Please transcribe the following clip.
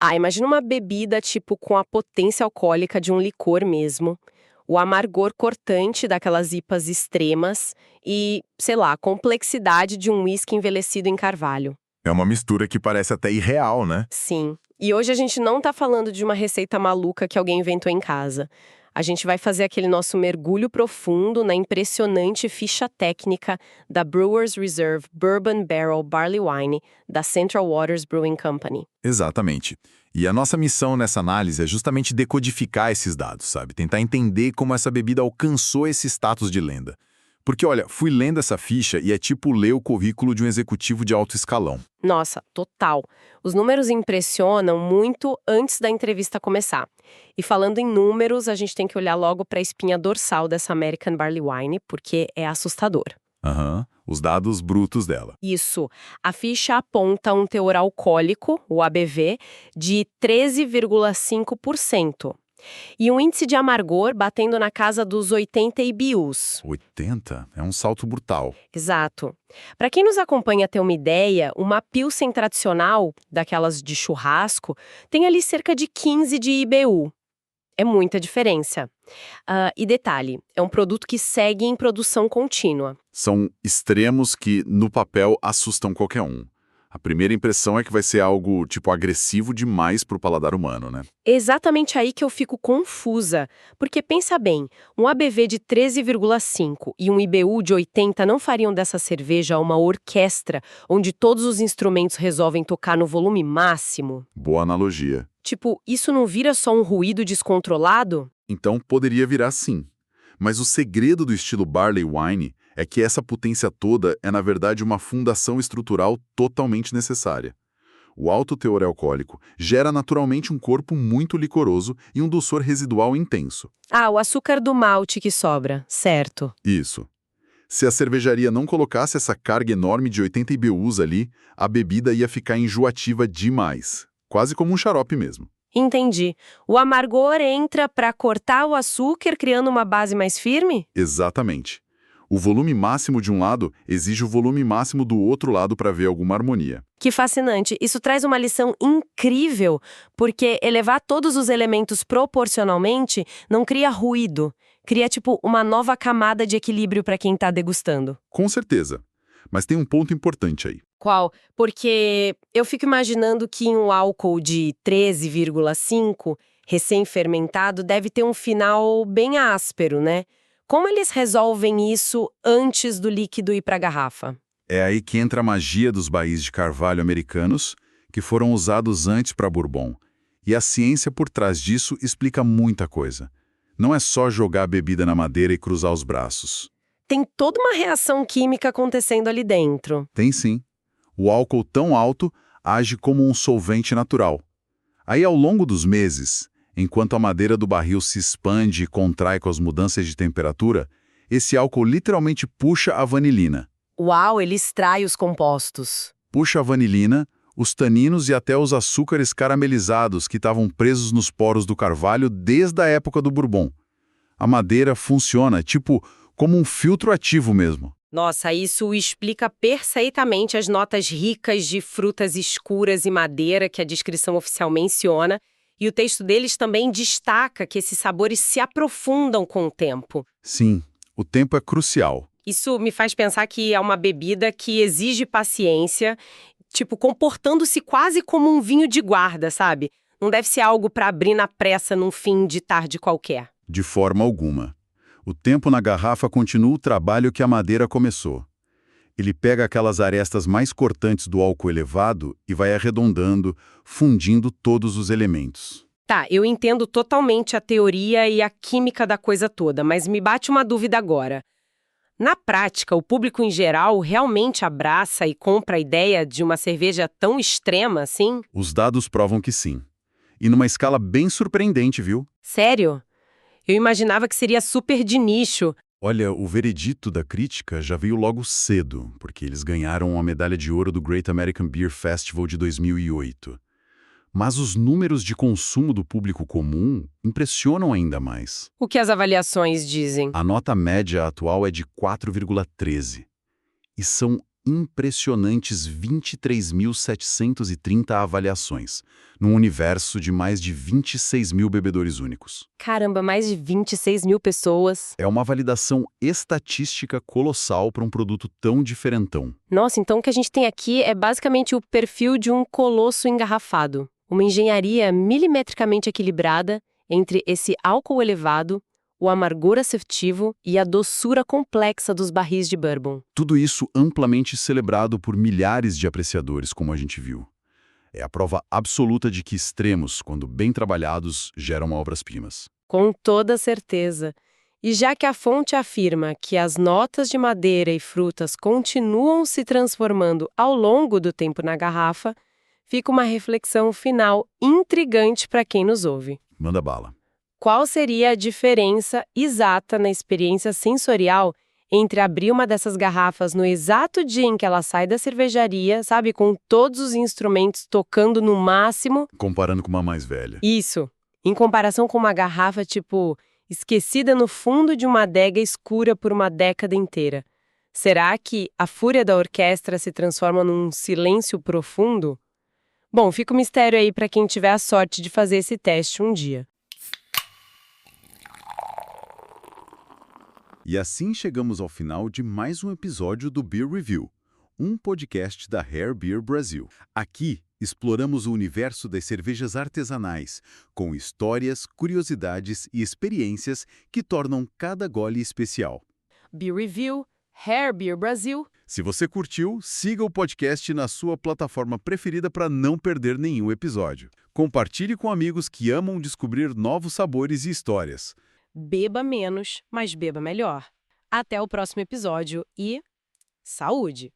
Ah, imagina uma bebida tipo com a potência alcoólica de um licor mesmo, o amargor cortante daquelas IPAs extremas e, sei lá, a complexidade de um whisky envelhecido em carvalho. É uma mistura que parece até irreal, né? Sim. E hoje a gente não tá falando de uma receita maluca que alguém inventou em casa. A gente vai fazer aquele nosso mergulho profundo na impressionante ficha técnica da Brewers Reserve Bourbon Barrel Barley Wine da Central Waters Brewing Company. Exatamente. E a nossa missão nessa análise é justamente decodificar esses dados, sabe? Tentar entender como essa bebida alcançou esse status de lenda. Porque, olha, fui lendo essa ficha e é tipo ler o currículo de um executivo de alto escalão. Nossa, total. Os números impressionam muito antes da entrevista começar. E falando em números, a gente tem que olhar logo para a espinha dorsal dessa American Barley Wine, porque é assustador. Aham, os dados brutos dela. Isso. A ficha aponta um teor alcoólico, o ABV, de 13,5%. E um índice de amargor batendo na casa dos 80 IBUs. 80? É um salto brutal. Exato. Para quem nos acompanha ter uma ideia, uma Pilsen tradicional, daquelas de churrasco, tem ali cerca de 15 de IBU. É muita diferença. E detalhe, é um produto que segue em produção contínua. São extremos que, no papel, assustam qualquer um. A primeira impressão é que vai ser algo, tipo, agressivo demais pro paladar humano, né? Exatamente aí que eu fico confusa, porque pensa bem, um ABV de 13,5 e um IBU de 80 não fariam dessa cerveja uma orquestra onde todos os instrumentos resolvem tocar no volume máximo? Boa analogia. Tipo, isso não vira só um ruído descontrolado? Então, poderia virar sim. Mas o segredo do estilo Barley Wine é que essa potência toda é, na verdade, uma fundação estrutural totalmente necessária. O alto teor alcoólico gera naturalmente um corpo muito licoroso e um dulçor residual intenso. Ah, o açúcar do malte que sobra, certo. Isso. Se a cervejaria não colocasse essa carga enorme de 80 IBUs ali, a bebida ia ficar enjoativa demais. Quase como um xarope mesmo. Entendi. O amargor entra para cortar o açúcar, criando uma base mais firme? Exatamente. O volume máximo de um lado exige o volume máximo do outro lado para ver alguma harmonia. Que fascinante. Isso traz uma lição incrível, porque elevar todos os elementos proporcionalmente não cria ruído, cria tipo uma nova camada de equilíbrio para quem está degustando. Com certeza. Mas tem um ponto importante aí. Qual? Porque eu fico imaginando que um álcool de 13,5, recém-fermentado, deve ter um final bem áspero, né? Como eles resolvem isso antes do líquido ir para a garrafa? É aí que entra a magia dos barris de carvalho americanos, que foram usados antes para Bourbon. E a ciência por trás disso explica muita coisa. Não é só jogar a bebida na madeira e cruzar os braços. Tem toda uma reação química acontecendo ali dentro. Tem sim. O álcool tão alto age como um solvente natural. Aí, ao longo dos meses, enquanto a madeira do barril se expande e contrai com as mudanças de temperatura, esse álcool literalmente puxa a vanilina. Uau, ele extrai os compostos. Puxa a vanilina, os taninos e até os açúcares caramelizados que estavam presos nos poros do carvalho desde a época do Bourbon. A madeira funciona, tipo, como um filtro ativo mesmo. Nossa, isso explica perfeitamente as notas ricas de frutas escuras e madeira que a descrição oficial menciona, e o texto deles também destaca que esses sabores se aprofundam com o tempo. Sim, o tempo é crucial. Isso me faz pensar que é uma bebida que exige paciência, tipo, comportando-se quase como um vinho de guarda, sabe? Não deve ser algo para abrir na pressa num fim de tarde qualquer. De forma alguma. O tempo na garrafa continua o trabalho que a madeira começou. Ele pega aquelas arestas mais cortantes do álcool elevado e vai arredondando, fundindo todos os elementos. Tá, eu entendo totalmente a teoria e a química da coisa toda, mas me bate uma dúvida agora. Na prática, o público em geral realmente abraça e compra a ideia de uma cerveja tão extrema assim? Os dados provam que sim. E numa escala bem surpreendente, viu? Sério? Eu imaginava que seria super de nicho. Olha, o veredito da crítica já veio logo cedo, porque eles ganharam a medalha de ouro do Great American Beer Festival de 2008. Mas os números de consumo do público comum impressionam ainda mais. O que as avaliações dizem? A nota média atual é de 4,13. E são impressionantes 23.730 avaliações, num universo de mais de 26 mil bebedores únicos. Caramba, mais de 26 mil pessoas. É uma validação estatística colossal para um produto tão diferentão. Nossa, então o que a gente tem aqui é basicamente o perfil de um colosso engarrafado. Uma engenharia milimetricamente equilibrada entre esse álcool elevado, o amargor assertivo e a doçura complexa dos barris de bourbon. Tudo isso amplamente celebrado por milhares de apreciadores, como a gente viu. É a prova absoluta de que extremos, quando bem trabalhados, geram obras-primas. Com toda certeza. E já que a fonte afirma que as notas de madeira e frutas continuam se transformando ao longo do tempo na garrafa, fica uma reflexão final intrigante para quem nos ouve. Manda bala. Qual seria a diferença exata na experiência sensorial entre abrir uma dessas garrafas no exato dia em que ela sai da cervejaria, sabe, com todos os instrumentos tocando no máximo? Comparando com uma mais velha. Isso, em comparação com uma garrafa, tipo, esquecida no fundo de uma adega escura por uma década inteira. Será que a fúria da orquestra se transforma num silêncio profundo? Bom, fica o mistério aí para quem tiver a sorte de fazer esse teste um dia. E assim chegamos ao final de mais um episódio do Beer Review, um podcast da Rare Beer Brasil. Aqui, exploramos o universo das cervejas artesanais, com histórias, curiosidades e experiências que tornam cada gole especial. Beer Review, Rare Beer Brasil. Se você curtiu, siga o podcast na sua plataforma preferida para não perder nenhum episódio. Compartilhe com amigos que amam descobrir novos sabores e histórias. Beba menos, mas beba melhor. Até o próximo episódio e saúde!